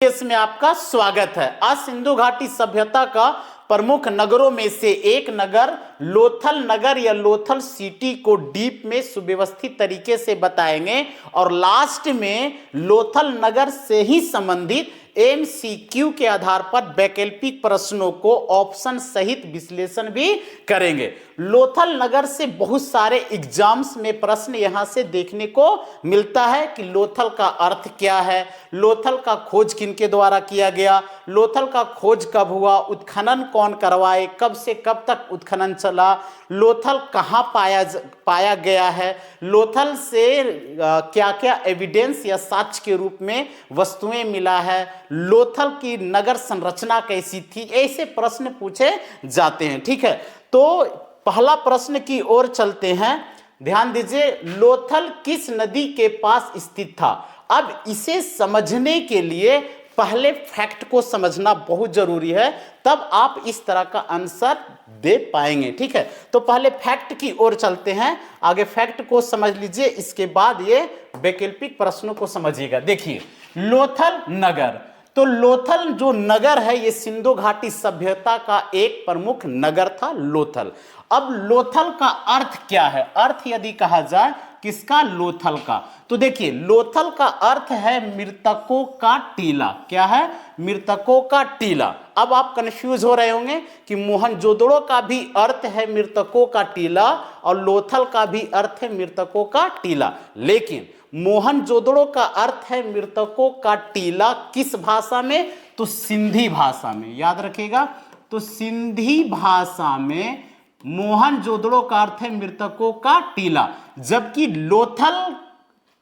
इसमें आपका स्वागत है। आज सिंधु घाटी सभ्यता का प्रमुख नगरों में से एक नगर लोथल नगर या लोथल सिटी को डीप में सुव्यवस्थित तरीके से बताएंगे और लास्ट में लोथल नगर से ही संबंधित एमसीक्यू के आधार पर वैकल्पिक प्रश्नों को ऑप्शन सहित विश्लेषण भी करेंगे। लोथल नगर से बहुत सारे एग्जाम्स में प्रश्न यहां से देखने को मिलता है कि लोथल का अर्थ क्या है, लोथल का खोज किनके द्वारा किया गया, लोथल का खोज कब हुआ, उत्खनन कौन करवाए, कब से कब तक उत्खनन चला, लोथल कहाँ पाया गया है, लोथल से क्या क्या एविडेंस या साक्ष्य के रूप में वस्तुएं मिला है, लोथल की नगर संरचना कैसी थी, ऐसे प्रश्न पूछे जाते हैं। ठीक है, तो पहला प्रश्न की ओर चलते हैं। ध्यान दीजिए, लोथल किस नदी के पास स्थित था। अब इसे समझने के लिए पहले फैक्ट को समझना बहुत जरूरी है, तब आप इस तरह का आंसर दे पाएंगे। ठीक है, तो पहले फैक्ट की ओर चलते हैं। आगे फैक्ट को समझ लीजिए, इसके बाद ये वैकल्पिक प्रश्नों को समझिएगा। देखिए, लोथल नगर, तो लोथल जो नगर है ये सिंधु घाटी सभ्यता का एक प्रमुख नगर था लोथल। अब लोथल का अर्थ क्या है, अर्थ यदि कहा जाए किसका, लोथल का, तो देखिए लोथल का अर्थ है मृतकों का टीला। क्या है, मृतकों का टीला। अब आप कंफ्यूज हो रहे होंगे कि मोहनजोदड़ो का भी अर्थ है मृतकों का टीला और लोथल का भी अर्थ है मृतकों का टीला, लेकिन मोहनजोदड़ो का अर्थ है मृतकों का टीला किस भाषा में, तो सिंधी भाषा में। याद रखिएगा, तो सिंधी भाषा में मोहनजोदड़ो का अर्थ है मृतकों का टीला, जबकि लोथल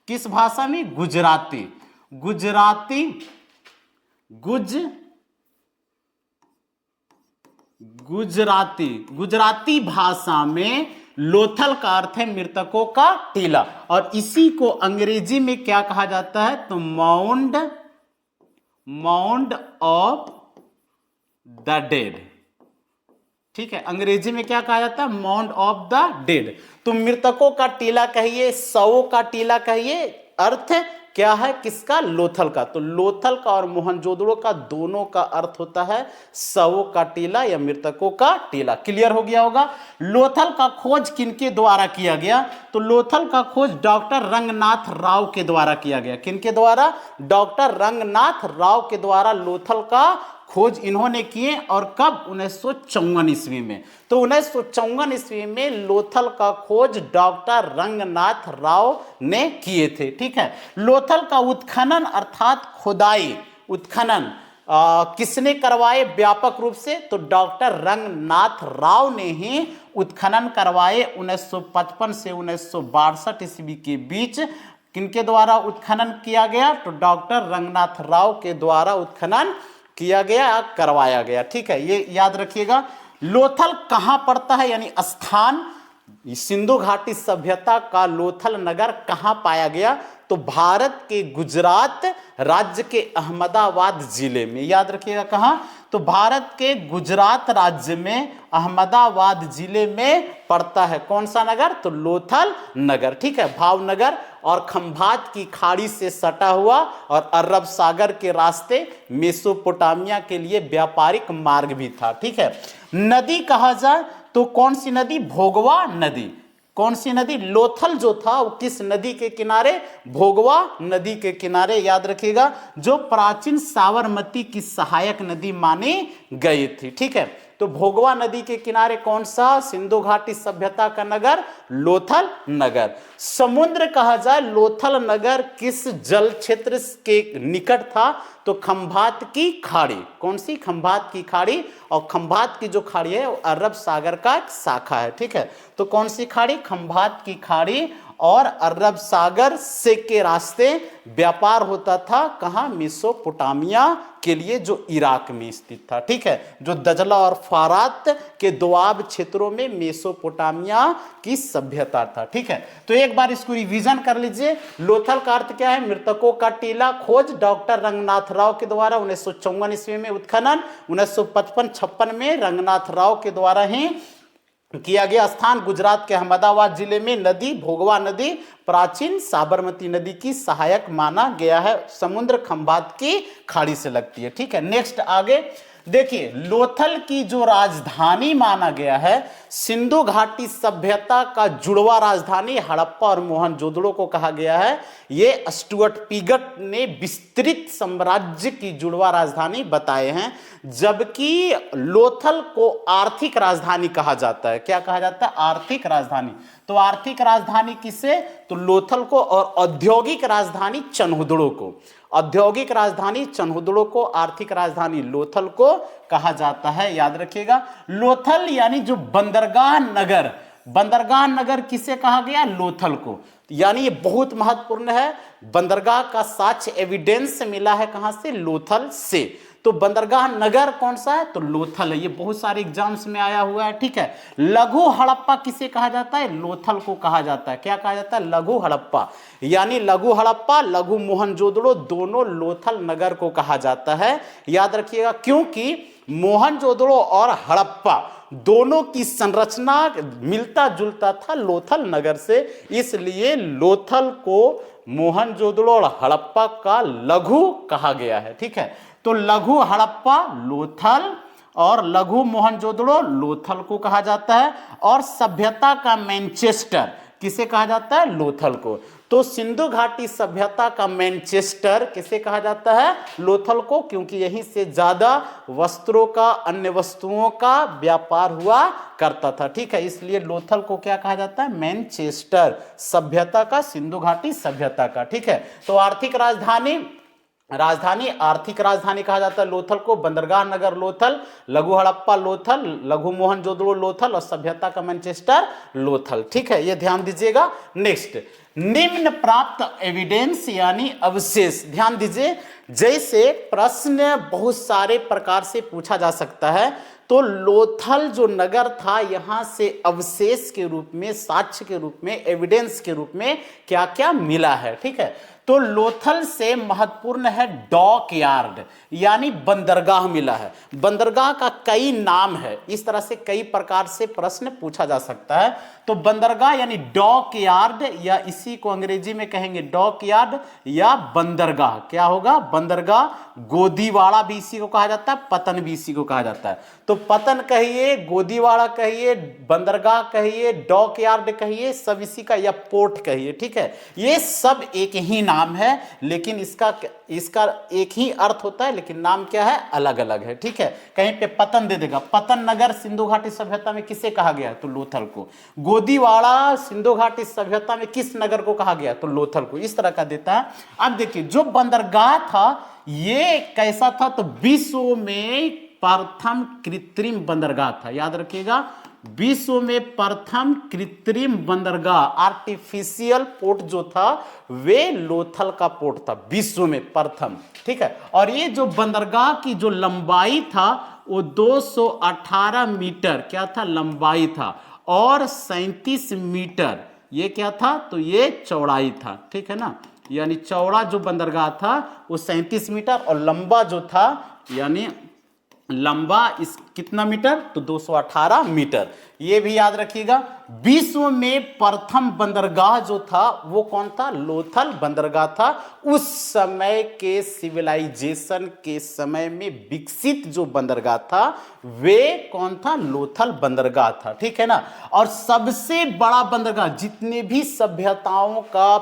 किस भाषा में, गुजराती गुजराती भाषा में लोथल का अर्थ है मृतकों का टीला। और इसी को अंग्रेजी में क्या कहा जाता है, तो माउंड ऑफ द डेड। ठीक है, अंग्रेजी में क्या कहा जाता है, माउंड ऑफ द डेड। तो मृतकों का टीला कहिए, शवों का टीला कहिए, अर्थ क्या है किसका, लोथल का। तो लोथल का और मोहनजोदड़ो का दोनों का अर्थ होता है शवों का टीला या मृतकों का टीला। क्लियर हो गया होगा। लोथल का खोज किनके द्वारा किया गया, तो लोथल का खोज डॉक्टर रंगनाथ राव के द्वारा किया गया। किनके द्वारा, डॉक्टर रंगनाथ राव के द्वारा लोथल का खोज इन्होंने किए, और कब, 1954 ईस्वी में। तो 1954 ईस्वी में लोथल का खोज डॉक्टर रंगनाथ राव ने किए थे। ठीक है, लोथल का उत्खनन अर्थात खुदाई, उत्खनन किसने करवाए व्यापक रूप से, तो डॉक्टर रंगनाथ राव ने ही उत्खनन करवाए 1955 से 1962 ईस्वी के बीच। किनके द्वारा उत्खनन किया गया, तो डॉक्टर रंगनाथ राव के द्वारा उत्खनन किया गया, करवाया गया। ठीक है, ये याद रखिएगा। लोथल कहां पड़ता है, यानी स्थान, सिंधु घाटी सभ्यता का लोथल नगर कहां पाया गया, तो भारत के गुजरात राज्य के अहमदाबाद जिले में। याद रखिएगा कहां, तो भारत के गुजरात राज्य में अहमदाबाद जिले में पड़ता है। कौन सा नगर, तो लोथल नगर। ठीक है, भावनगर और खंभात की खाड़ी से सटा हुआ और अरब सागर के रास्ते मेसोपोटामिया के लिए व्यापारिक मार्ग भी था। ठीक है, नदी कहा जाए तो कौन सी नदी, भोगवा नदी। कौन सी नदी, लोथल जो था वो किस नदी के किनारे, भोगवा नदी के किनारे। याद रखिएगा, जो प्राचीन साबरमती की सहायक नदी मानी गई थी। ठीक है, तो भोगवा नदी के किनारे कौन सा, सिंधु घाटी सभ्यता का नगर लोथल नगर। समुद्र कहा जाए, लोथल नगर किस जल क्षेत्र के निकट था, तो खंभात की खाड़ी। कौन सी, खंभात की खाड़ी, और खंभात की जो खाड़ी है वो अरब सागर का एक शाखा है। ठीक है, तो कौन सी खाड़ी, खंभात की खाड़ी, और अरब सागर से के रास्ते व्यापार होता था कहाँ, मेसोपोटामिया के लिए, जो इराक में स्थित था। ठीक है, जो दजला और फारात के दोआब क्षेत्रों में मेसोपोटामिया की सभ्यता था। ठीक है, तो एक बार इसको रिवीजन कर लीजिए। लोथल का अर्थ क्या है, मृतकों का टीला, खोज डॉक्टर रंगनाथ राव के द्वारा 1954 ईस्वी में, उत्खनन 1955-56 में रंगनाथ राव के द्वारा ही किया गया स्थान गुजरात के अहमदाबाद जिले में नदी भोगवा नदी प्राचीन साबरमती नदी की सहायक माना गया है, समुद्र खंभात की खाड़ी से लगती है। ठीक है, नेक्स्ट आगे देखिए, लोथल की जो राजधानी माना गया है, सिंधु घाटी सभ्यता का जुड़वा राजधानी हड़प्पा और मोहनजोदड़ो को कहा गया है। ये स्टुअर्ट पिगट ने विस्तृत साम्राज्य की जुड़वा राजधानी बताए हैं, जबकि लोथल को आर्थिक राजधानी कहा जाता है। क्या कहा जाता है? आर्थिक राजधानी। तो आर्थिक राजधानी किसे? तो लोथल को, और औद्योगिक राजधानी चन्हुदड़ो को। औद्योगिक राजधानी चन्हुदड़ो को, आर्थिक राजधानी लोथल को कहा जाता है, याद रखिएगा। लोथल यानी जो बंदरगाह नगर, बंदरगाह नगर किसे कहा गया? लोथल को। यानी ये बहुत महत्वपूर्ण है। बंदरगाह का साक्ष्य एविडेंस मिला है कहां से? लोथल से। तो बंदरगाह नगर कौन सा है? तो लोथल है। ये बहुत सारे एग्जाम्स में आया हुआ है। ठीक है, लघु हड़प्पा किसे कहा जाता है? लोथल को कहा जाता है। क्या कहा जाता है? लघु हड़प्पा। यानी लघु हड़प्पा, लघु मोहनजोदड़ो दोनों लोथल नगर को कहा जाता है, याद रखिएगा। क्योंकि मोहनजोदड़ो और हड़प्पा दोनों की संरचना मिलता जुलता था लोथल नगर से, इसलिए लोथल को मोहनजोदड़ो और हड़प्पा का लघु कहा गया है। ठीक है, तो लघु हड़प्पा लोथल और लघु मोहनजोदड़ो लोथल को कहा जाता है। और सभ्यता का मैनचेस्टर किसे कहा जाता है? लोथल को। तो सिंधु घाटी सभ्यता का मैनचेस्टर किसे कहा जाता है? लोथल को, क्योंकि यहीं से ज्यादा वस्त्रों का, अन्य वस्तुओं का व्यापार हुआ करता था। ठीक है, इसलिए लोथल को क्या कहा जाता है? मैनचेस्टर सभ्यता का, सिंधु घाटी सभ्यता का। ठीक है, तो आर्थिक राजधानी आर्थिक राजधानी कहा जाता है लोथल को, बंदरगाह नगर लोथल, लघु हड़प्पा लोथल, लघु मोहनजोदड़ो लोथल और सभ्यता का मैनचेस्टर लोथल। ठीक है, ये ध्यान दीजिएगा। नेक्स्ट, निम्न प्राप्त एविडेंस यानी अवशेष। ध्यान दीजिए, जैसे प्रश्न बहुत सारे प्रकार से पूछा जा सकता है, तो लोथल जो नगर था, यहां से अवशेष के रूप में, साक्ष्य के रूप में, एविडेंस के रूप में क्या क्या मिला है। ठीक है, तो लोथल से महत्वपूर्ण है डॉक यार्ड यानी बंदरगाह मिला है। बंदरगाह का कई नाम है, इस तरह से कई प्रकार से प्रश्न पूछा जा सकता है। तो बंदरगाह यानी डॉक यार्ड, या इसी को अंग्रेजी में कहेंगे डॉक यार्ड या बंदरगाह। क्या होगा? बंदरगाह। गोदीवाड़ा भी इसी को कहा जाता है, पतन भी इसी को कहा जाता है। तो पतन कहिए, गोदीवाड़ा कहिए, बंदरगाह कहिए, डॉक यार्ड कहिए, सब इसी का, या पोर्ट कहिए। ठीक है, ये सब एक ही नाम है, लेकिन इसका एक ही अर्थ होता है, लेकिन नाम क्या है? अलग अलग है। ठीक है, कहीं पे पतन दे देगा, पतन नगर सिंधु घाटी सभ्यता में किसे कहा गया? तो लोथल को। गोदीवाड़ा सिंधु घाटी सभ्यता में किस नगर को कहा गया? तो लोथल को। इस तरह का देता है। अब देखिए, जो बंदरगाह था ये कैसा था? तो विश्व में प्रथम कृत्रिम बंदरगाह था, याद रखिएगा। विश्व में प्रथम कृत्रिम बंदरगाह, आर्टिफिशियल पोर्ट जो था, वे लोथल का पोर्ट था, विश्व में प्रथम। ठीक है, और ये जो बंदरगाह की जो लंबाई था वो 218 मीटर क्या था? लंबाई था, और 37 मीटर ये क्या था? तो ये चौड़ाई था। ठीक है ना, यानी चौड़ा जो बंदरगाह था वो 37 मीटर, और लंबा जो था, यानी लंबा इस कितना मीटर? तो 218 मीटर। ये भी याद रखिएगा। विश्व में प्रथम बंदरगाह जो था वो कौन था? लोथल बंदरगाह था। उस समय के सिविलाइजेशन के समय में विकसित जो बंदरगाह था वे कौन था? लोथल बंदरगाह था। ठीक है ना, और सबसे बड़ा बंदरगाह, जितने भी सभ्यताओं का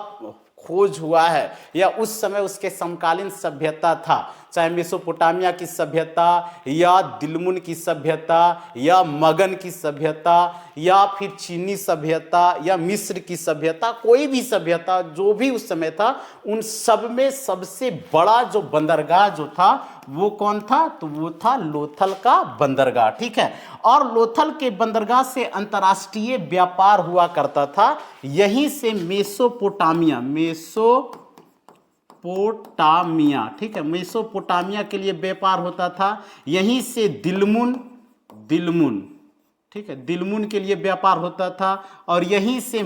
खोज हुआ है या उस समय उसके समकालीन सभ्यता था, चाहे मेसोपोटामिया की सभ्यता या दिलमुन की सभ्यता या मगन की सभ्यता या फिर चीनी सभ्यता या मिस्र की सभ्यता, कोई भी सभ्यता जो भी उस समय था, उन सब में सबसे बड़ा जो बंदरगाह जो था वो कौन था? तो वो था लोथल का बंदरगाह। ठीक है, और लोथल के बंदरगाह से अंतर्राष्ट्रीय व्यापार हुआ करता था। यहीं से मेसोपोटामिया, ठीक है, मेसोपोटामिया के लिए व्यापार होता था। यहीं से दिलमुन, ठीक है, दिलमुन के लिए व्यापार होता था, और यहीं से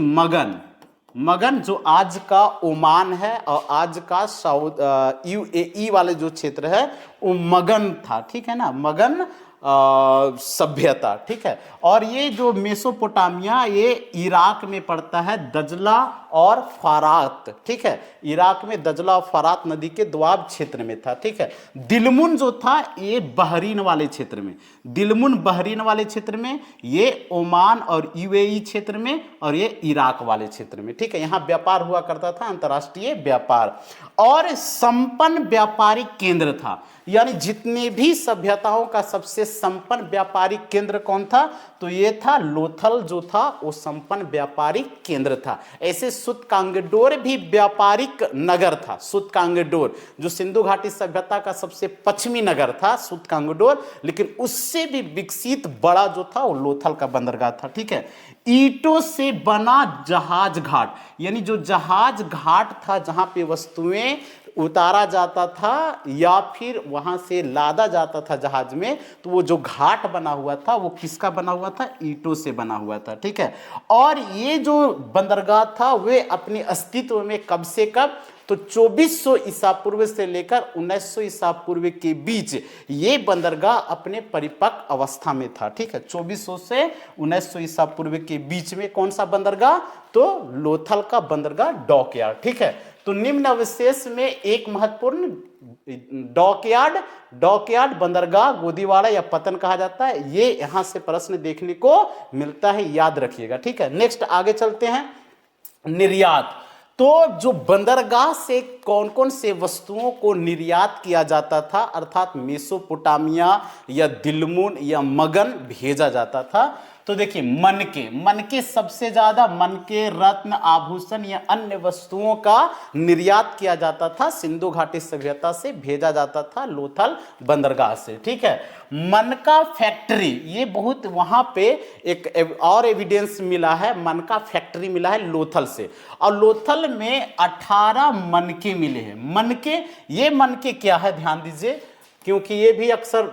मगन जो आज का ओमान है और आज का साउथ UAE वाले जो क्षेत्र है वो मगन था। ठीक है ना, मगन सभ्यता, ठीक है। और ये जो मेसोपोटामिया ये इराक में पड़ता है, दजला और फरात, ठीक है। इराक में दजला और फरात नदी के दोआब क्षेत्र में था, ठीक है। दिलमुन जो था ये बहरीन वाले क्षेत्र में, दिलमुन बहरीन वाले क्षेत्र में, ये ओमान और यूएई क्षेत्र में, और ये इराक वाले क्षेत्र में, ठीक है। यहाँ व्यापार हुआ करता था, अंतर्राष्ट्रीय व्यापार, और संपन्न व्यापारिक केंद्र था। यानी जितने भी सभ्यताओं का सबसे संपन्न व्यापारिक केंद्र कौन था, तो ये था लोथल, जो था वो संपन्न व्यापारिक केंद्र था। ऐसे सुतकांगडोर भी व्यापारिक नगर था। सुतकांगडोर जो सिंधु घाटी सभ्यता का सबसे पश्चिमी नगर था सुतकांगडोर, लेकिन उससे भी विकसित बड़ा जो था वो लोथल का बंदरगाह था, ठीक है। ईंटों से बना जहाज घाट, यानी जो जहाज घाट था जहां पे वस्तुएं उतारा जाता था या फिर वहां से लादा जाता था जहाज में, तो वो जो घाट बना हुआ था वो किसका बना हुआ था, ईंटों से बना हुआ था, ठीक है। और ये जो बंदरगाह था वे अपने अस्तित्व में कब से कब, तो 2400 ईसा पूर्व से लेकर 1900 ईसा पूर्व के बीच ये बंदरगाह अपने परिपक्व अवस्था में था, ठीक है। 2400 से 1900 ईसा पूर्व के बीच में कौन सा बंदरगाह, तो लोथल का बंदरगाह डॉकयार्ड, ठीक है। तो निम्न अवशेष में एक महत्वपूर्ण डॉकयार्ड बंदरगाह गोदीवाड़ा या पतन कहा जाता है। ये यहां से प्रश्न देखने को मिलता है, याद रखिएगा, ठीक है। नेक्स्ट आगे चलते हैं, निर्यात। तो जो बंदरगाह से कौन कौन से वस्तुओं को निर्यात किया जाता था, अर्थात मेसोपोटामिया या दिलमुन या मगन भेजा जाता था, तो देखिए मनके सबसे ज्यादा मनके, रत्न, आभूषण या अन्य वस्तुओं का निर्यात किया जाता था, सिंधु घाटी सभ्यता से भेजा जाता था लोथल बंदरगाह से, ठीक है। मनका फैक्ट्री, ये बहुत वहां पे एक और एविडेंस मिला है, मनका फैक्ट्री मिला है लोथल से, और लोथल में 18 मनके मिले हैं। मनके, ये मनके क्या है ध्यान दीजिए, क्योंकि ये भी अक्सर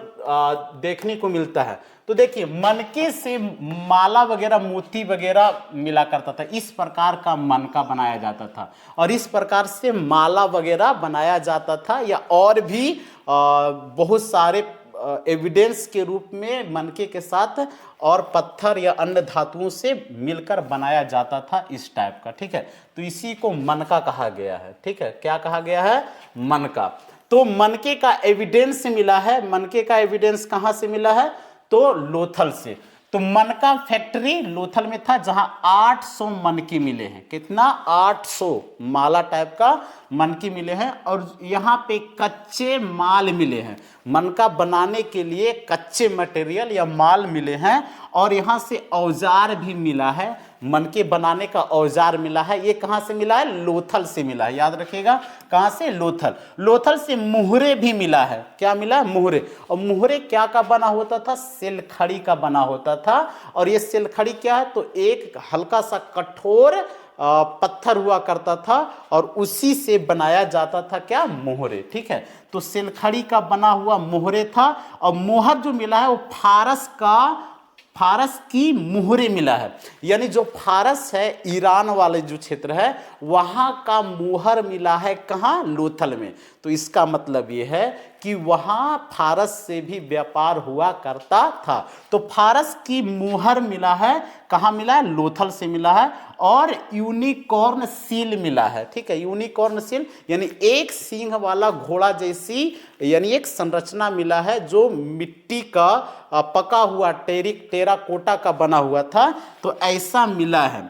देखने को मिलता है। तो देखिए मनके से माला वगैरह, मोती वगैरह मिला करता था, इस प्रकार का मनका बनाया जाता था, और इस प्रकार से माला वगैरह बनाया जाता था, या और भी बहुत सारे एविडेंस के रूप में मनके के साथ और पत्थर या अन्य धातुओं से मिलकर बनाया जाता था, इस टाइप का, ठीक है। तो इसी को मनका कहा गया है, ठीक है। क्या कहा गया है, मनका। तो मनके का एविडेंस मिला है, मनके का एविडेंस कहां से मिला है, तो लोथल से। तो मनका फैक्ट्री लोथल में था, जहां 800 मनके मिले हैं। कितना, 800 माला टाइप का मनके मिले हैं, और यहाँ पे कच्चे माल मिले हैं, मनका बनाने के लिए कच्चे मटेरियल या माल मिले हैं, और यहाँ से औजार भी मिला है, मनके बनाने का औजार मिला है। ये कहाँ से मिला है, लोथल से मिला है, याद रखिएगा, कहाँ से, लोथल। लोथल से मुहरे भी मिला है, क्या मिला, मुहरे। और मुहरे क्या का बना होता था, सिलखड़ी का बना होता था, और ये सिलखड़ी क्या है, तो एक हल्का सा कठोर पत्थर हुआ करता था, और उसी से बनाया जाता था क्या, मोहरे, ठीक है। तो सिलखड़ी का बना हुआ मोहरे था, और मोहर जो मिला है वो फारस की मुहरे मिला है, यानी जो फारस है, ईरान वाले जो क्षेत्र है, वहां का मुहर मिला है कहाँ, लोथल में। तो इसका मतलब ये है कि वहां फारस से भी व्यापार हुआ करता था। तो फारस की मुहर मिला है, कहाँ मिला है, लोथल से मिला है, और यूनिकॉर्न सील मिला है, ठीक है। यूनिकॉर्न सील यानी एक सींग वाला घोड़ा जैसी, यानी एक संरचना मिला है, जो मिट्टी का पका हुआ टेराकोटा का बना हुआ था। तो ऐसा मिला है,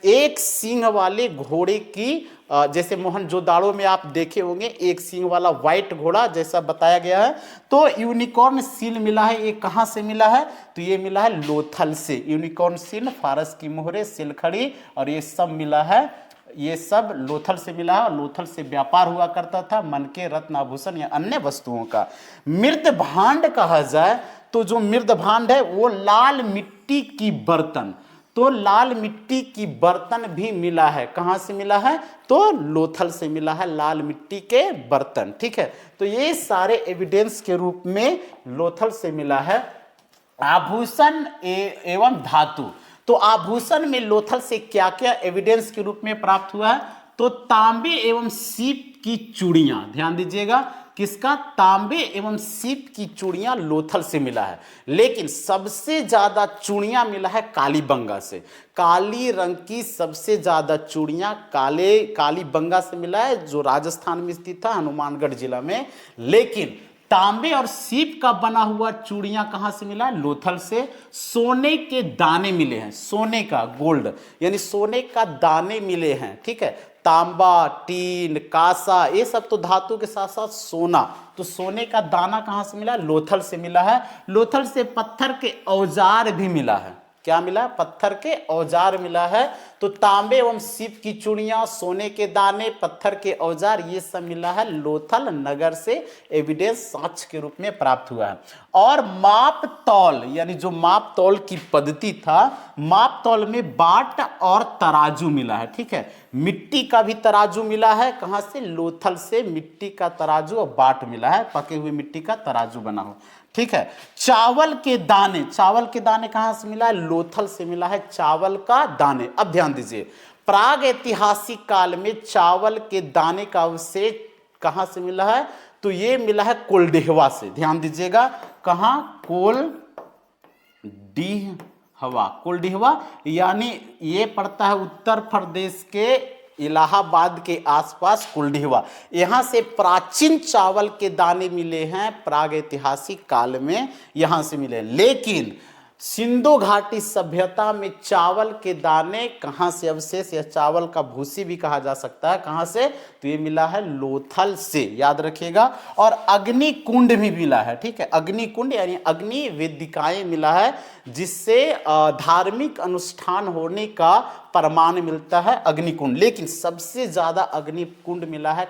एक सींग वाले घोड़े की, जैसे मोहनजोदाड़ो में आप देखे होंगे, एक सींग वाला व्हाइट घोड़ा जैसा बताया गया है। तो यूनिकॉर्न सील मिला है, ये कहाँ से मिला है, तो ये मिला है लोथल से। यूनिकॉर्न सील, फारस की मोहरे, सिलखड़ी, और ये सब मिला है, ये सब लोथल से मिला है, और लोथल से व्यापार हुआ करता था मनके, रत्न, आभूषण या अन्य वस्तुओं का। मृद भांड कहा जाए तो जो मृद भांड है वो लाल मिट्टी की बर्तन, तो लाल मिट्टी की बर्तन भी मिला है, कहां से मिला है, तो लोथल से मिला है, लाल मिट्टी के बर्तन, ठीक है। तो ये सारे एविडेंस के रूप में लोथल से मिला है। आभूषण एवं धातु, तो आभूषण में लोथल से क्या क्या एविडेंस के रूप में प्राप्त हुआ है, तो तांबे एवं सीप की चूड़ियां, ध्यान दीजिएगा, किसका? तांबे एवं सीप की चूड़ियां लोथल से मिला है। लेकिन सबसे ज्यादा चूड़ियां मिला है कालीबंगा से। काली रंग की सबसे ज्यादा चूड़ियां कालीबंगा से मिला है, जो राजस्थान में स्थित था, हनुमानगढ़ जिला में। लेकिन तांबे और सीप का बना हुआ चूड़ियां कहां से मिला है? लोथल से। सोने के दाने मिले हैं, सोने का, गोल्ड यानी सोने का दाने मिले हैं, ठीक है। तांबा, टीन, कांसा, ये सब तो धातु के साथ साथ सोना, तो सोने का दाना कहां से मिला? लोथल से मिला है। लोथल से पत्थर के औजार भी मिला है। क्या मिला? पत्थर के औजार मिला है। तो तांबे एवं सीप की चूड़ियां, सोने के दाने, पत्थर के औजार, ये सब मिला है लोथल नगर से, एविडेंस साक्ष्य के रूप में प्राप्त हुआ है। और माप तौल, यानी जो माप तौल की पद्धति था, माप तौल में बाट और तराजू मिला है, ठीक है। मिट्टी का भी तराजू मिला है, कहां से? लोथल से मिट्टी का तराजू और बाट मिला है, पके हुए मिट्टी का तराजू बना हो, ठीक है। चावल के दाने, चावल के दाने कहां से मिला है? लोथल से मिला है चावल का दाने। अब ध्यान दीजिए, प्राग ऐतिहासिक काल में चावल के दाने का अवशेष कहां से मिला है? तो ये मिला है कोल्डिहवा से। ध्यान दीजिएगा, कहां? कोल्डिहवा, यानी ये पड़ता है उत्तर प्रदेश के इलाहाबाद के आसपास कोल्डिहवा। यहां से प्राचीन चावल के दाने मिले हैं प्राग ऐतिहासिक काल में, यहां से मिले। लेकिन सिंधु घाटी सभ्यता में चावल के दाने कहां से अवशेष, या चावल का भूसी भी कहा जा सकता है, कहां से? तो ये मिला है लोथल से, याद रखिएगा। और अग्नि कुंड भी मिला है, ठीक है। अग्नि कुंड यानी अग्नि वेदिकाएं मिला है, जिससे धार्मिक अनुष्ठान होने का प्रमाण मिलता है, अग्निकुंड। लेकिन सबसे ज्यादा अग्निकुंड मिला है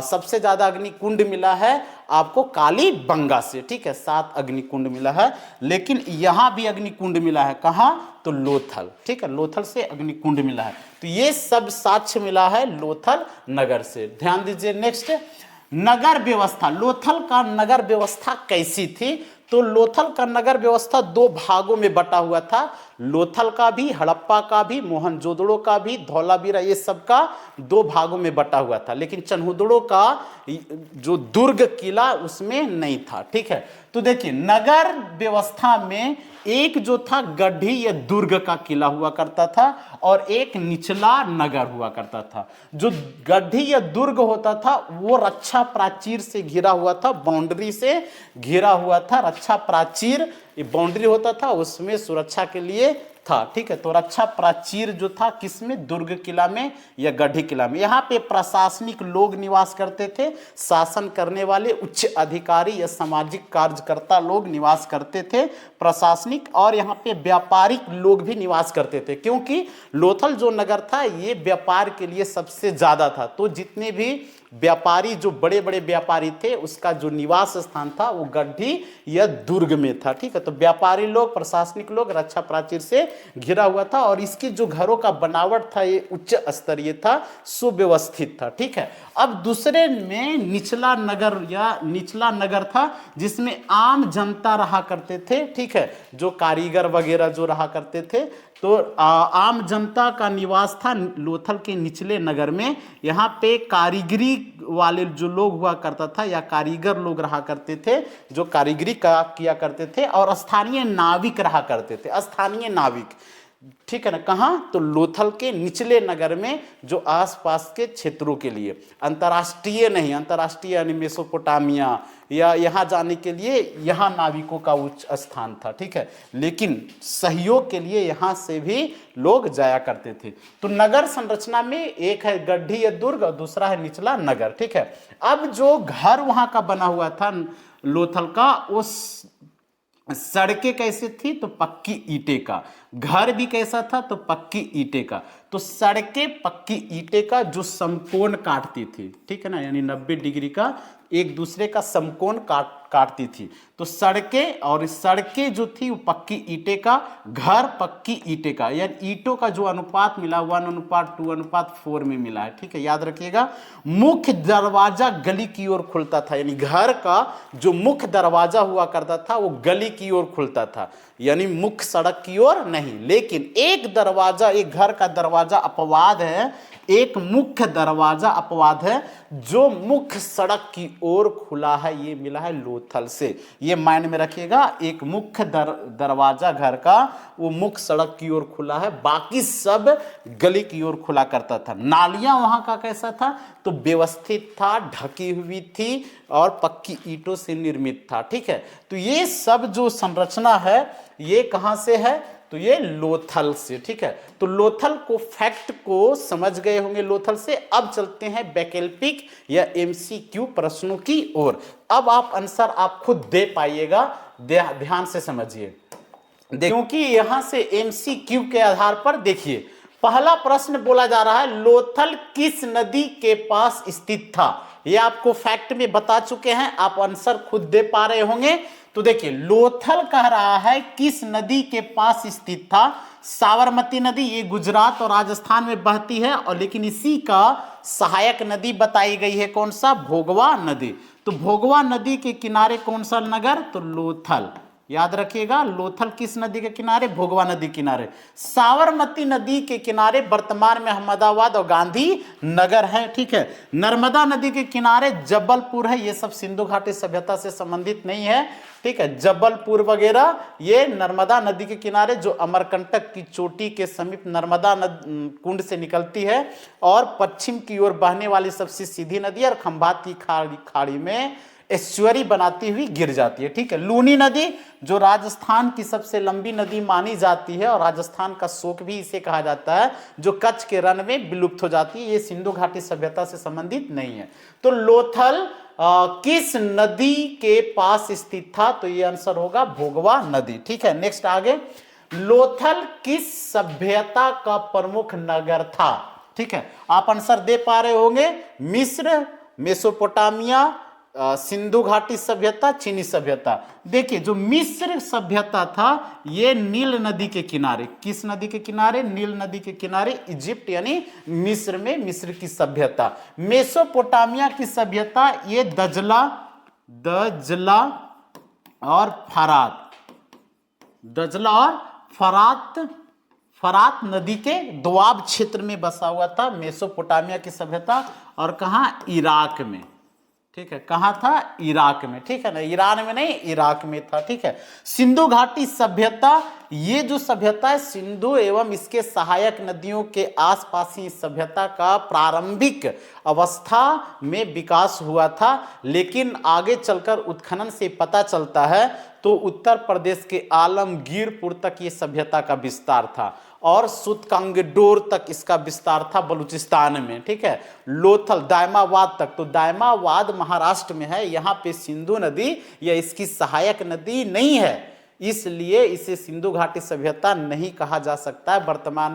सबसे ज्यादा अग्निकुंड मिला है आपको कालीबंगा से, ठीक है। 7 अग्निकुंड मिला है। लेकिन यहां भी अग्निकुंड मिला है, कहां? तो लोथल, ठीक है। लोथल से अग्निकुंड मिला है। तो ये सब साक्ष्य मिला है लोथल नगर से। ध्यान दीजिए, नेक्स्ट नगर व्यवस्था। लोथल का नगर व्यवस्था कैसी थी? तो लोथल का नगर व्यवस्था 2 भागों में बटा हुआ था। लोथल का भी, हड़प्पा का भी, मोहनजोदड़ो का भी, धौलावीरा, ये सब का 2 भागों में बटा हुआ था। लेकिन चन्हुदड़ो का जो दुर्ग किला उसमें नहीं था, ठीक है। तो देखिए, नगर व्यवस्था में एक जो था गढ़ी या दुर्ग का किला हुआ करता था, और एक निचला नगर हुआ करता था। जो गढ़ी या दुर्ग होता था वो रक्षा प्राचीर से घिरा हुआ था, बाउंड्री से घिरा हुआ था। रक्षा प्राचीर, ये बाउंड्री होता था, उसमें सुरक्षा के लिए था, ठीक है। तो रक्षा प्राचीर जो था किसमें? दुर्ग किला में या गढ़ी किला में। यहाँ पे प्रशासनिक लोग निवास करते थे, शासन करने वाले उच्च अधिकारी या सामाजिक कार्यकर्ता लोग निवास करते थे, प्रशासनिक। और यहाँ पे व्यापारिक लोग भी निवास करते थे, क्योंकि लोथल जो नगर था ये व्यापार के लिए सबसे ज्यादा था। तो जितने भी व्यापारी, जो बड़े बड़े व्यापारी थे, उसका जो निवास स्थान था वो गढ़ी या दुर्ग में था, ठीक है। तो व्यापारी लोग, प्रशासनिक लोग, रक्षा प्राचीर से घिरा हुआ था। और इसकी जो घरों का बनावट था ये उच्च स्तरीय था, सुव्यवस्थित था, ठीक है। अब दूसरे में निचला नगर था, जिसमें आम जनता रहा करते थे, ठीक है। जो कारीगर वगैरह जो रहा करते थे, तो आम जनता का निवास था लोथल के निचले नगर में। यहाँ पे कारीगरी वाले जो लोग हुआ करता था, या कारीगर लोग रहा करते थे, जो कारीगरी किया करते थे। और स्थानीय नाविक रहा करते थे, स्थानीय नाविक, ठीक है ना। कहां? तो लोथल के निचले नगर में, जो आसपास के क्षेत्रों के लिए, अंतर्राष्ट्रीय नहीं, अंतर्राष्ट्रीय यानी मेसोपोटामिया या यहां जाने के लिए यहां नाविकों का उच्च स्थान था, ठीक है। लेकिन सहयोग के लिए यहां से भी लोग जाया करते थे। तो नगर संरचना में एक है गढ़ी या दुर्ग और दूसरा है निचला नगर, ठीक है। अब जो घर वहां का बना हुआ था लोथल का, उस सड़कें कैसी थी? तो पक्की ईंटे का। घर भी कैसा था? तो पक्की ईंटे का। तो सड़कें पक्की ईंटे का जो समकोण काटती थी, ठीक है ना, यानी 90 डिग्री का एक दूसरे का समकोण काटती थी। तो सड़कें जो थी वो पक्की ईंटे का, घर पक्की ईंटे का। यानी ईंटों का जो अनुपात मिला 1:2:4 में मिला है, ठीक है, याद रखिएगा। मुख्य दरवाजा गली की ओर खुलता था, यानी घर का जो मुख्य दरवाजा हुआ करता था वो गली की ओर खुलता था, यानी मुख्य सड़क की ओर नहीं नहीं, लेकिन एक दरवाजा, एक घर का दरवाजा अपवाद है, एक मुख्य दरवाजा अपवाद है जो मुख्य सड़क की ओर खुला है, ये मिला है लोथल से। ये माइंड में रखिएगा, एक मुख्य दरवाजा घर का वो मुख्य सड़क की ओर खुला है, बाकी सब गली की ओर खुला करता था। नालियां वहां का कैसा था, तो व्यवस्थित था, ढकी हुई थी और पक्की ईंटों से निर्मित था। ठीक है, तो ये सब जो संरचना है ये कहां से है, तो ये लोथल से। ठीक है, तो लोथल को फैक्ट को समझ गए होंगे लोथल से। अब चलते हैं वैकल्पिक या एमसीक्यू प्रश्नों की ओर। अब आप आंसर आप खुद दे पाइएगा, ध्यान से समझिए, क्योंकि यहां से एमसीक्यू के आधार पर देखिए, पहला प्रश्न बोला जा रहा है लोथल किस नदी के पास स्थित था। यह आपको फैक्ट में बता चुके हैं, आप आंसर खुद दे पा रहे होंगे। तो देखिए, लोथल कह रहा है किस नदी के पास स्थित था। साबरमती नदी, ये गुजरात और राजस्थान में बहती है, और लेकिन इसी का सहायक नदी बताई गई है कौन सा, भोगवा नदी। तो भोगवा नदी के किनारे कौन सा नगर, तो लोथल। याद रखिएगा, लोथल किस नदी के किनारे, भोगवा नदी किनारे। साबरमती नदी के किनारे वर्तमान में अहमदाबाद और गांधी नगर है। ठीक है, नर्मदा नदी के किनारे जबलपुर है। ये सब सिंधु घाटी सभ्यता से संबंधित नहीं है। ठीक है, जबलपुर वगैरह ये नर्मदा नदी के किनारे, जो अमरकंटक की चोटी के समीप नर्मदा कुंड से निकलती है और पश्चिम की ओर बहने वाली सबसे सीधी नदी, और खंभात की खाड़ी में एस्चुअरी बनाती हुई गिर जाती है। ठीक है, लूनी नदी जो राजस्थान की सबसे लंबी नदी मानी जाती है, और राजस्थान का शोक भी इसे कहा जाता है, जो कच्छ के रण में विलुप्त हो जाती है, ये सिंधु घाटी सभ्यता से संबंधित नहीं है। तो लोथल किस नदी के पास स्थित था, तो ये आंसर होगा भोगवा नदी। ठीक है, नेक्स्ट आगे, लोथल किस सभ्यता का प्रमुख नगर था। ठीक है, आप आंसर दे पा रहे होंगे, मिस्र, मेसोपोटामिया, सिंधु घाटी सभ्यता, चीनी सभ्यता। देखिए, जो मिस्र सभ्यता था ये नील नदी के किनारे, किस नदी के किनारे, नील नदी के किनारे, इजिप्ट यानी मिस्र में मिस्र की सभ्यता। मेसोपोटामिया की सभ्यता ये दजला और फरात, दजला और फरात नदी के दोआब क्षेत्र में बसा हुआ था मेसोपोटामिया की सभ्यता। और कहां, इराक में। ठीक है, कहां था, इराक में। ठीक है ना, ईरान में नहीं, इराक में था। ठीक है, सिंधु घाटी सभ्यता, ये जो सभ्यता है सिंधु एवं इसके सहायक नदियों के आसपास ही सभ्यता का प्रारंभिक अवस्था में विकास हुआ था, लेकिन आगे चलकर उत्खनन से पता चलता है तो उत्तर प्रदेश के आलमगीरपुर तक ये सभ्यता का विस्तार था, और सुतकंगडोर तक इसका विस्तार था बलूचिस्तान में। ठीक है, लोथल दायमावाद तक, तो दायमावाद महाराष्ट्र में है, यहाँ पे सिंधु नदी या इसकी सहायक नदी नहीं है, इसलिए इसे सिंधु घाटी सभ्यता नहीं कहा जा सकता है वर्तमान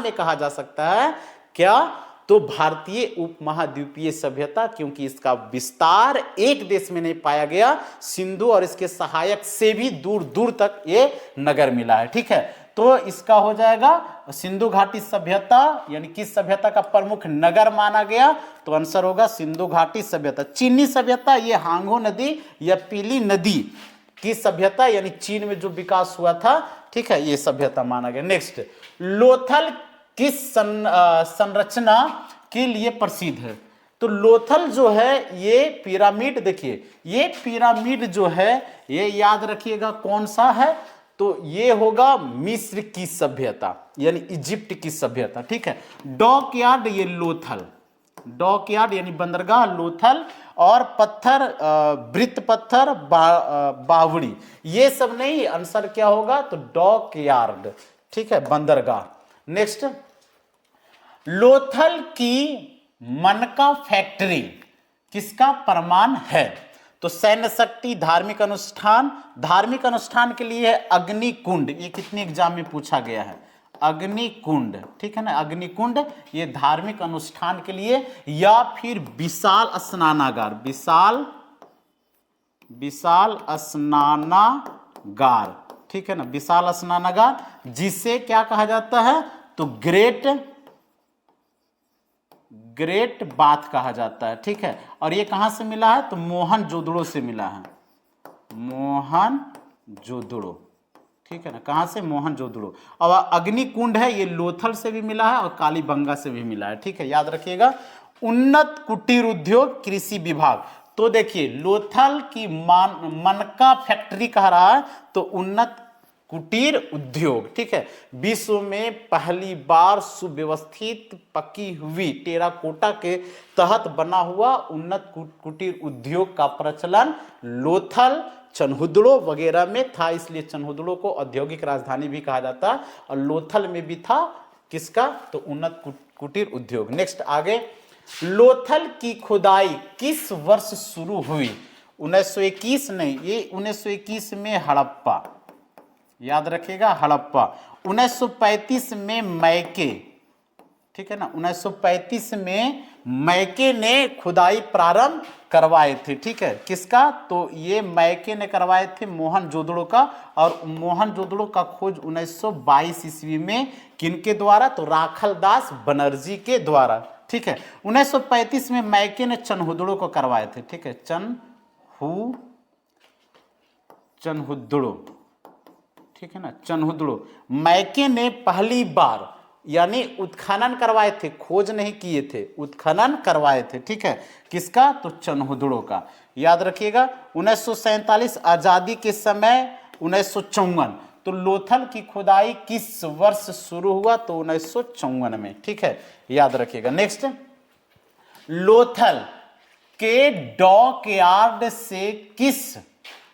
में कहा जा सकता है क्या, तो भारतीय उपमहाद्वीपीय सभ्यता, क्योंकि इसका विस्तार एक देश में नहीं पाया गया, सिंधु और इसके सहायक से भी दूर दूर तक ये नगर मिला है। ठीक है, तो इसका हो जाएगा सिंधु घाटी सभ्यता, यानी किस सभ्यता का प्रमुख नगर माना गया, तो आंसर होगा सिंधु घाटी सभ्यता। चीनी सभ्यता, ये हांगो नदी या पीली नदी की सभ्यता, यानी चीन में जो विकास हुआ था। ठीक है, ये सभ्यता माना गया। नेक्स्ट, लोथल किस संरचना के लिए प्रसिद्ध है, तो लोथल जो है ये पिरामिड, देखिए ये पिरामिड जो है ये याद रखिएगा कौन सा है, तो ये होगा मिस्र की सभ्यता यानी इजिप्ट की सभ्यता। ठीक है, डॉकयार्ड, ये लोथल, डॉकयार्ड यानी बंदरगाह लोथल, और पत्थर वृत्त पत्थर बावड़ी, ये सब नहीं, आंसर क्या होगा, तो डॉकयार्ड। ठीक है, बंदरगाह। नेक्स्ट, लोथल की मनका फैक्ट्री किसका प्रमाण है, तो सैन्य शक्ति, धार्मिक अनुष्ठान के लिए है अग्निकुंड, ये कितने एग्जाम में पूछा गया है, अग्निकुंड। ठीक है ना, अग्निकुंड ये धार्मिक अनुष्ठान के लिए, या फिर विशाल स्नानागार, विशाल स्नानागार। ठीक है ना, विशाल स्नानागार, जिसे क्या कहा जाता है, तो ग्रेट बाथ कहा जाता है। ठीक है, और ये कहां से मिला है, तो मोहनजोदड़ो से मिला है, मोहनजोदड़ो। ठीक है ना, कहाँ से, मोहनजोदड़ो। और अग्निकुंड है ये लोथल से भी मिला है और कालीबंगा से भी मिला है, ठीक है, याद रखिएगा। उन्नत कुटीर उद्योग कृषि विभाग, तो देखिए लोथल की मनका फैक्ट्री कह रहा है, तो उन्नत कुटीर उद्योग, ठीक है। विश्व में पहली बार सुव्यवस्थित पकी हुई टेराकोटा के तहत बना हुआ उन्नत कुटीर उद्योग का प्रचलन लोथल, चनहुदड़ो वगैरह में था, इसलिए चनहुदड़ो को औद्योगिक राजधानी भी कहा जाता है, और लोथल में भी था, किसका, तो उन्नत कुटीर उद्योग। नेक्स्ट आगे, लोथल की खुदाई किस वर्ष शुरू हुई? 1921 नहीं, ये 1921 में हड़प्पा, याद रखिएगा, हड़प्पा। 1935 में मैके, ठीक है ना, 1935 में मैके ने खुदाई प्रारंभ करवाए थे, ठीक है, किसका, तो ये मैके ने करवाए थे मोहनजोदड़ो का, और मोहनजोदड़ो का खोज 1922 ईस्वी में किनके द्वारा, तो राखलदास बनर्जी के द्वारा, ठीक है। 1935 में मैके ने चनहुदड़ो को करवाए थे, ठीक है, चनहुदड़ो, ठीक है ना, चनहुदड़ो। मैके ने पहली बार यानी उत्खनन करवाए थे, खोज नहीं किए थे, उत्खनन करवाए थे, ठीक है, किसका, तो चनहुदड़ो का, याद रखिएगा। 1947 आजादी के समय 1954, तो लोथल की खुदाई किस वर्ष शुरू हुआ, तो 1954 में, ठीक है, याद रखिएगा। नेक्स्ट, लोथल के डॉक यार्ड से किस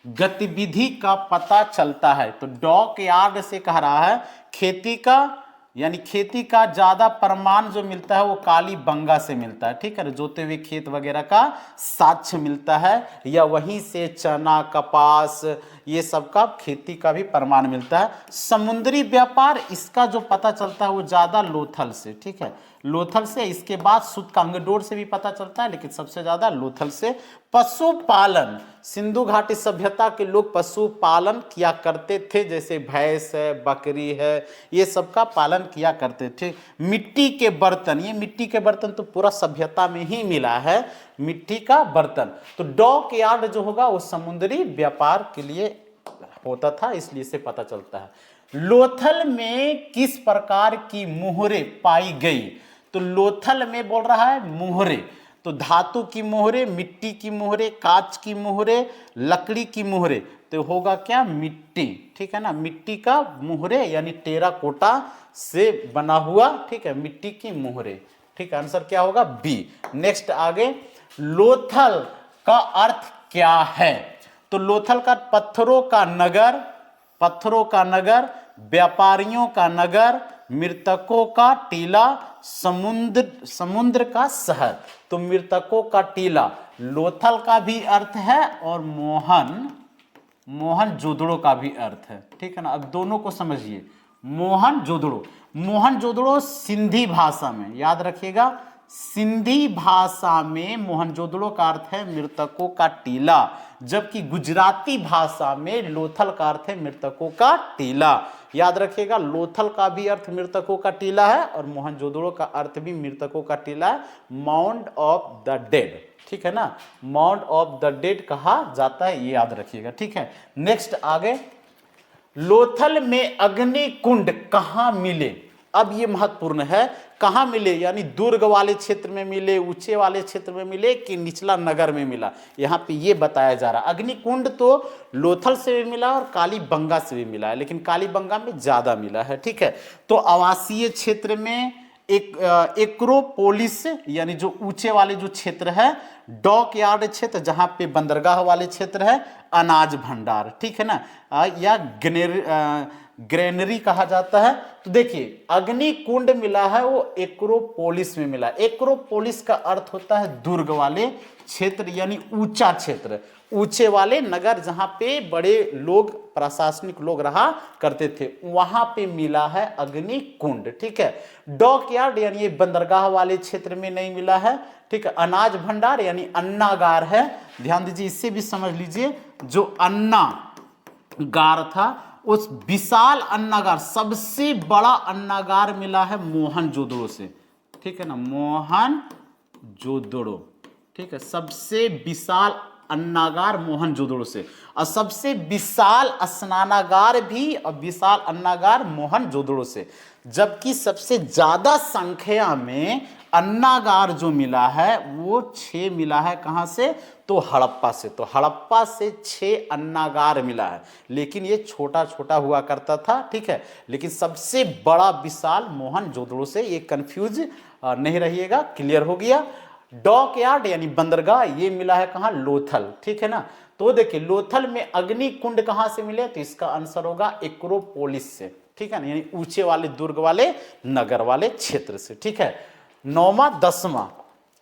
गतिविधि का पता चलता है, तो डॉक यार्ड से कह रहा है खेती का, यानी खेती का ज्यादा प्रमाण जो मिलता है वो कालीबंगा से मिलता है, ठीक है, जोते हुए खेत वगैरह का साक्ष्य मिलता है, या वहीं से चना, कपास, ये सब का खेती का भी प्रमाण मिलता है। समुद्री व्यापार इसका जो पता चलता है वो ज्यादा लोथल से, ठीक है, लोथल से, इसके बाद सुतकांगडोर से भी पता चलता है, लेकिन सबसे ज्यादा लोथल से। पशुपालन, सिंधु घाटी सभ्यता के लोग पशुपालन किया करते थे, जैसे भैंस है, बकरी है, ये सब का पालन किया करते थे। मिट्टी के बर्तन, ये मिट्टी के बर्तन तो पूरा सभ्यता में ही मिला है, मिट्टी का बर्तन। तो डॉक यार्ड जो होगा वो समुद्री व्यापार के लिए होता था, इसलिए से पता चलता है। लोथल में किस प्रकार की मोहरे पाई गई, तो लोथल में बोल रहा है मोहरे, तो धातु की मोहरे, मिट्टी की मोहरे, कांच की मोहरे, लकड़ी की मोहरे, तो होगा क्या, मिट्टी, ठीक है ना, मिट्टी का मोहरे यानी टेराकोटा से बना हुआ, ठीक है, मिट्टी की मोहरे, ठीक है, आंसर क्या होगा, बी। नेक्स्ट आगे, लोथल का अर्थ क्या है, तो लोथल का पत्थरों का नगर, पत्थरों का नगर, व्यापारियों का नगर, मृतकों का टीला, समुद्र का शहर। तो मृतकों का टीला लोथल का भी अर्थ है और मोहनजोदड़ो का भी अर्थ है, ठीक है ना। अब दोनों को समझिए, मोहनजोदड़ो सिंधी भाषा में, याद रखिएगा, सिंधी भाषा में मोहनजोदड़ो का अर्थ है मृतकों का टीला, जबकि गुजराती भाषा में लोथल का अर्थ है मृतकों का टीला। याद रखिएगा, लोथल का भी अर्थ मृतकों का टीला है और मोहनजोदड़ो का अर्थ भी मृतकों का टीला है, माउंड ऑफ द डेड, ठीक है ना, माउंड ऑफ द डेड कहा जाता है, ये याद रखिएगा, ठीक है। नेक्स्ट आगे, लोथल में अग्निकुंड कहां मिले, अब ये महत्वपूर्ण है, कहां मिले, यानी दुर्ग वाले क्षेत्र में मिले, ऊंचे वाले क्षेत्र में मिले कि निचला नगर में मिला, यहां पे ये बताया जा रहा है। अग्निकुंड तो लोथल से भी मिला और कालीबंगा से भी मिला है, लेकिन कालीबंगा में ज्यादा मिला है, ठीक है। तो आवासीय क्षेत्र में एक्रोपोलिस यानी जो ऊंचे वाले जो क्षेत्र है, डॉक यार्ड क्षेत्र जहां पे बंदरगाह वाले क्षेत्र है, अनाज भंडार, ठीक है ना, या ग्रेनरी कहा जाता है। तो देखिए, अग्निकुंड मिला है वो एक्रोपोलिस में मिला। एक्रोपोलिस का अर्थ होता है दुर्ग वाले क्षेत्र, यानी ऊंचा क्षेत्र, ऊंचे वाले नगर जहां पे बड़े लोग, प्रशासनिक लोग रहा करते थे, वहां पे मिला है अग्निकुंड, ठीक है। डॉक यार्ड यानी ये बंदरगाह वाले क्षेत्र में नहीं मिला है, ठीक है। अनाज भंडार यानी अन्नागार है, ध्यान दीजिए, इससे भी समझ लीजिए, जो अन्नागार था उस विशाल अन्नागार, सबसे बड़ा अन्नागार मिला है मोहनजोदड़ो से, ठीक है ना, मोहनजोदड़ो, ठीक है, सबसे विशाल अन्नागार मोहनजोदड़ो से, और सबसे विशाल स्नानागार भी और विशाल अन्नागार मोहनजोदड़ो से। जबकि सबसे ज्यादा संख्या में अन्नागार जो मिला है वो 6 मिला है, कहां से, तो हड़प्पा से। तो हड़प्पा से 6 अन्नागार मिला है, लेकिन ये छोटा छोटा हुआ करता था, ठीक है। लेकिन सबसे बड़ा विशाल मोहनजोदड़ो से, ये कंफ्यूज नहीं रहिएगा, क्लियर हो गया। डॉक यार्ड यानी बंदरगाह, ये मिला है कहां, लोथल, ठीक है ना। तो देखिए लोथल में अग्नि कुंड कहां से मिले, तो इसका आंसर होगा एक्रोपोलिस से, ठीक है ना, यानी ऊंचे वाले दुर्ग वाले नगर वाले क्षेत्र से, ठीक है। 9वां 10वां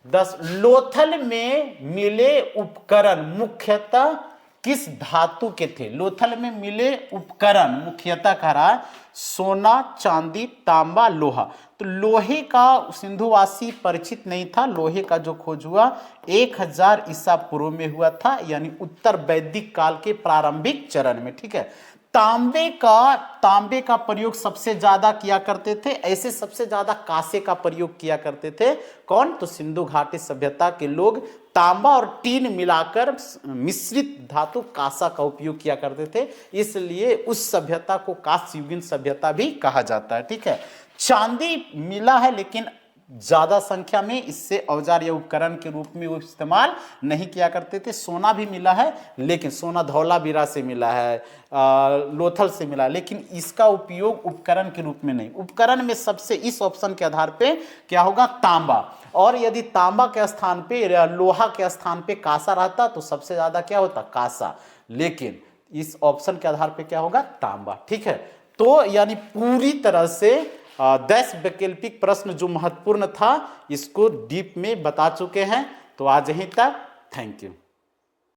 10 लोथल में मिले उपकरण मुख्यतः किस धातु के थे। लोथल में मिले उपकरण मुख्यतः कह रहा है सोना, चांदी, तांबा, लोहा। तो लोहे का सिंधुवासी परिचित नहीं था। लोहे का जो खोज हुआ 1000 ईसा पूर्व में हुआ था, यानी उत्तर वैदिक काल के प्रारंभिक चरण में, ठीक है। तांबे का प्रयोग सबसे ज्यादा किया करते थे, ऐसे सबसे ज्यादा कांसे का प्रयोग किया करते थे कौन, तो सिंधु घाटी सभ्यता के लोग तांबा और टीन मिलाकर मिश्रित धातु कांसा का उपयोग किया करते थे, इसलिए उस सभ्यता को कांस्य युगीन सभ्यता भी कहा जाता है, ठीक है। चांदी मिला है लेकिन ज्यादा संख्या में, इससे औजार या उपकरण के रूप में वो इस्तेमाल नहीं किया करते थे। सोना भी मिला है, लेकिन सोना धौलावीरा से मिला है, लोथल से मिला है, लेकिन इसका उपयोग उपकरण के रूप में नहीं। उपकरण में सबसे इस ऑप्शन के आधार पे क्या होगा, तांबा। और यदि तांबा के स्थान पे लोहा के स्थान पे कांसा रहता तो सबसे ज्यादा क्या होता, कांसा, लेकिन इस ऑप्शन के आधार पे क्या होगा, तांबा, ठीक है। तो यानी पूरी तरह से 10 वैकल्पिक प्रश्न जो महत्वपूर्ण था इसको डीप में बता चुके हैं। तो आज यहीं तक, थैंक यू।